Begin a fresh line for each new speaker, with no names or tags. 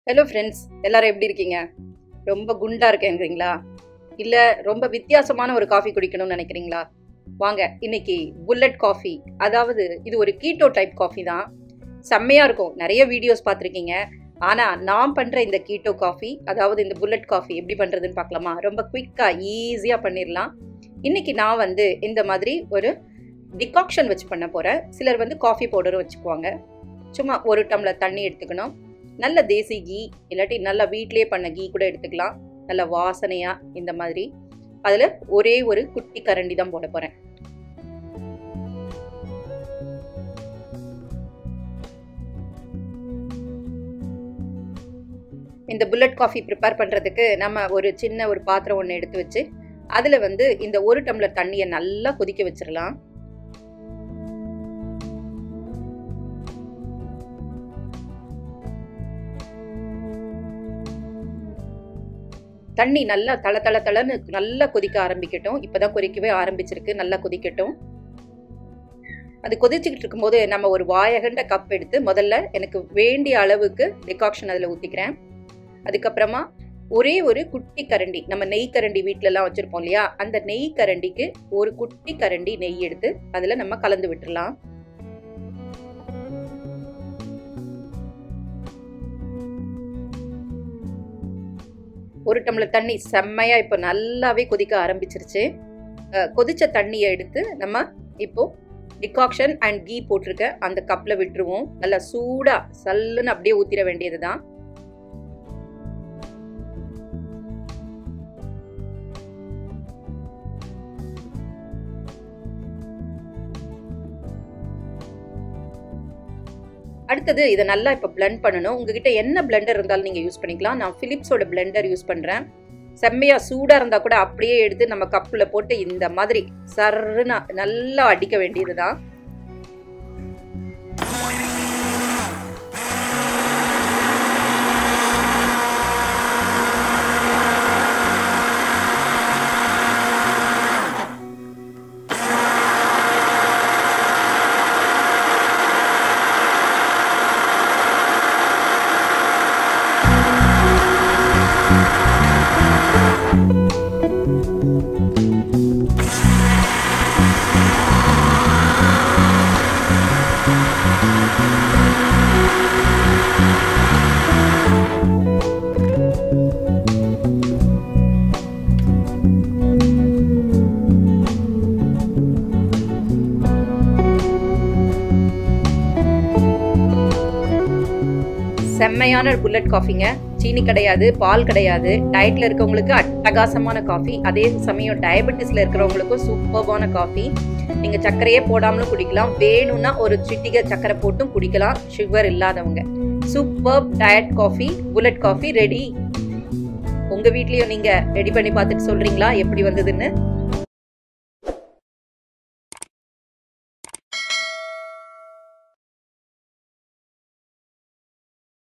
Hello friends, எல்லாரும் எப்படி இருக்கீங்க? ரொம்ப குண்டா இருக்கேங்கிறீங்களா? இல்லை ரொம்ப வித்தியாசமான ஒரு காஃபி குடிக்கணும்னு நினைக்கிறீங்களா? வாங்க, இன்னைக்கு புல்லட் காஃபி, அதாவது இது ஒரு கீட்டோ டைப் காஃபி தான். செம்மையாக இருக்கும். நிறைய வீடியோஸ் பார்த்துருக்கீங்க. ஆனால் நான் பண்ணுற இந்த கீட்டோ காஃபி, அதாவது இந்த புல்லட் காஃபி எப்படி பண்ணுறதுன்னு பார்க்கலாமா? ரொம்ப குயிக்காக ஈஸியாக பண்ணிடலாம். இன்னைக்கு நான் இந்த மாதிரி ஒரு டிகாக்ஷன் வச்சு பண்ண போகிறேன். சிலர் காஃபி பவுடரும் வச்சுக்குவாங்க. சும்மா ஒரு டம்ளர் தண்ணி எடுத்துக்கணும். நல்ல தேசி கீ, இல்லாட்டி நல்லா வீட்டிலே பண்ண கீ கூட எடுத்துக்கலாம். நல்ல வாசனையாக இந்த மாதிரி. அதில் ஒரே ஒரு குட்டி கரண்டி தான் போட போகிறேன். இந்த புல்லட் காஃபி ப்ரிப்பேர் பண்ணுறதுக்கு நம்ம ஒரு சின்ன ஒரு பாத்திரம் ஒன்று எடுத்து வச்சு அதில் இந்த ஒரு டம்ளர் தண்ணியை நல்லா கொதிக்க வச்சிடலாம். தண்ணி நல்லா தளன்னு நல்லா கொதிக்க ஆரம்பிக்கட்டும். இப்போதான் கொதிக்கவே ஆரம்பிச்சிருக்கு. நல்லா கொதிக்கட்டும். அது கொதிச்சுக்கிட்டு இருக்கும்போது நம்ம ஒரு வாயகண்ட கப் எடுத்து முதல்ல எனக்கு வேண்டிய அளவுக்கு டிகாக்ஷன் அதில் ஊற்றிக்கிறேன். அதுக்கப்புறமா ஒரே ஒரு குட்டி கரண்டி, நம்ம நெய் கரண்டி வீட்டிலலாம் வச்சுருப்போம் இல்லையா, அந்த நெய் கரண்டிக்கு ஒரு குட்டி கரண்டி நெய் எடுத்து அதில் நம்ம கலந்து விட்டுடலாம். ஒரு டம்ளர் தண்ணி செம்மையா இப்போ நல்லாவே கொதிக்க ஆரம்பிச்சிருச்சு. கொதிச்ச தண்ணியை எடுத்து நம்ம இப்போ டிகாக்ஷன் அண்ட் கீ போட்டிருக்க அந்த கப்ல விட்டுருவோம். நல்லா சூடா சல்லுன்னு அப்படியே ஊத்திர வேண்டியதுதான். அடுத்தது இதை நல்லா இப்போ பிளெண்ட் பண்ணணும். உங்ககிட்ட என்ன பிளெண்டர் இருந்தாலும் நீங்கள் யூஸ் பண்ணிக்கலாம். நான் பிலிப்ஸோட பிளெண்டர் யூஸ் பண்ணுறேன். செம்மையாக சூடாக இருந்தால் கூட அப்படியே எடுத்து நம்ம கப்பில் போட்டு இந்த மாதிரி சர்ன்னு நல்லா அடிக்க வேண்டியது தான். செம்மையான புல்லட் காஃபிங்க. சீனி கிடையாது, பால் கிடையாது. டயட்ல இருக்கவங்களுக்கு அட்டகாசமான காஃபி. அதே சமயம் டயபெட்டிஸ்ல இருக்கிறவங்களுக்கும் சூப்பர்பான காஃபி. நீங்க சர்க்கரையே போடாமலும் குடிக்கலாம். வேணும்னா ஒரு சிட்டிகை சர்க்கரை போட்டும் குடிக்கலாம், சுகர் இல்லாதவங்க. Super diet coffee, bullet coffee ready. உங்க வீட்லயும் நீங்க ரெடி பண்ணி பார்த்துட்டு சொல்றீங்களா எப்படி வந்ததுன்னு?